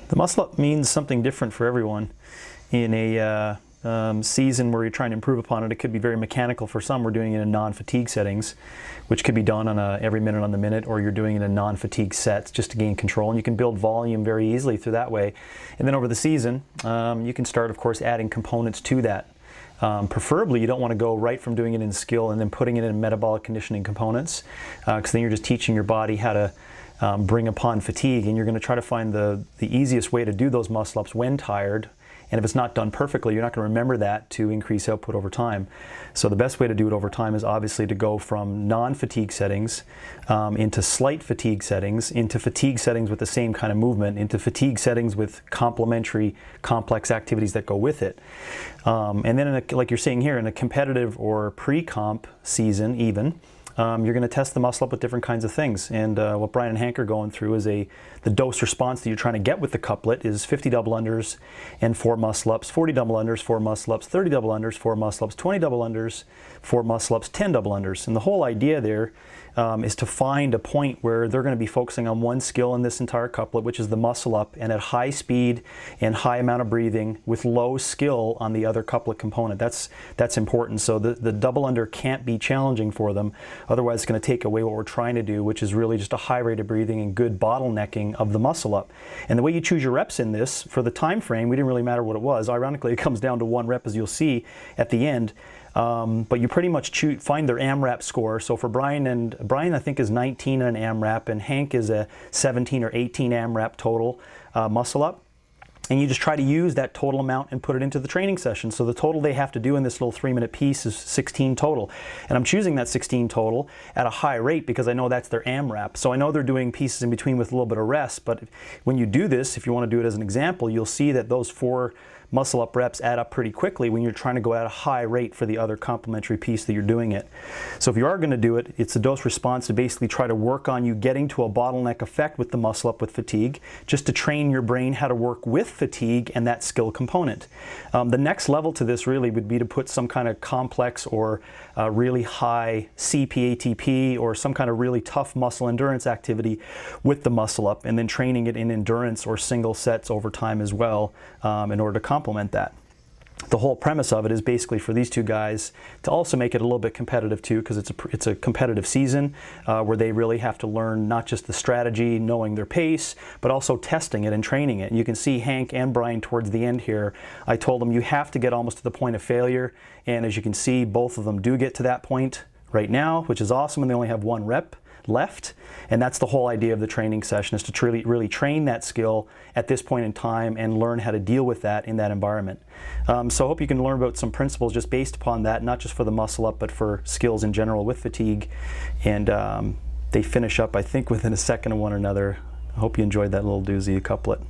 The muscle up means something different for everyone. In a season where you're trying to improve upon it, it could be very mechanical for some. We're doing it in non-fatigue settings, which could be done on every minute on the minute, or you're doing it in non-fatigue sets just to gain control. And you can build volume very easily through that way. And then over the season, you can start, of course, adding components to that. Preferably, you don't want to go right from doing it in skill and then putting it in metabolic conditioning components, because then you're just teaching your body how to bring upon fatigue, and you're going to try to find the easiest way to do those muscle ups when tired. And if it's not done perfectly, you're not going to remember that to increase output over time. So the best way to do it over time is obviously to go from non-fatigue settings into slight fatigue settings, into fatigue settings with the same kind of movement, into fatigue settings with complementary complex activities that go with it. And then like you're seeing here, in a competitive or pre-comp season even, you're going to test the muscle up with different kinds of things. And what Brian and Hank are going through is the dose response that you're trying to get with the couplet is 50 double unders and 4 muscle ups, 40 double unders, 4 muscle ups, 30 double unders, 4 muscle ups, 20 double unders, 4 muscle ups, 10 double unders. And the whole idea there is to find a point where they're going to be focusing on one skill in this entire couplet, which is the muscle up, and at high speed and high amount of breathing with low skill on the other couplet component. That's important. So the double under can't be challenging for them. Otherwise, it's going to take away what we're trying to do, which is really just a high rate of breathing and good bottlenecking of the muscle up. And the way you choose your reps in this, for the time frame, we didn't really matter what it was. Ironically, it comes down to 1 rep, as you'll see at the end. But you pretty much find their AMRAP score. So for Brian, I think is 19 on an AMRAP, and Hank is a 17 or 18 AMRAP total muscle up. And you just try to use that total amount and put it into the training session. So the total they have to do in this little 3-minute piece is 16 total. And I'm choosing that 16 total at a high rate because I know that's their AMRAP. So I know they're doing pieces in between with a little bit of rest, but when you do this, if you want to do it as an example, you'll see that those 4 muscle up reps add up pretty quickly when you're trying to go at a high rate for the other complementary piece that you're doing it. So if you are going to do it, it's a dose response to basically try to work on you getting to a bottleneck effect with the muscle up with fatigue, just to train your brain how to work with fatigue and that skill component. The next level to this really would be to put some kind of complex or really high CP-ATP or some kind of really tough muscle endurance activity with the muscle up, and then training it in endurance or single sets over time as well in order to complement that. The whole premise of it is basically for these two guys to also make it a little bit competitive too, because it's a competitive season where they really have to learn not just the strategy, knowing their pace, but also testing it and training it. And you can see Hank and Brian towards the end here, I told them you have to get almost to the point of failure, and as you can see, both of them do get to that point right now, which is awesome, and they only have 1 rep left. And that's the whole idea of the training session, is to really train that skill at this point in time and learn how to deal with that in that environment. So I hope you can learn about some principles just based upon that, not just for the muscle up, but for skills in general with fatigue. And they finish up, I think, within a second of one another. I hope you enjoyed that little doozy couplet.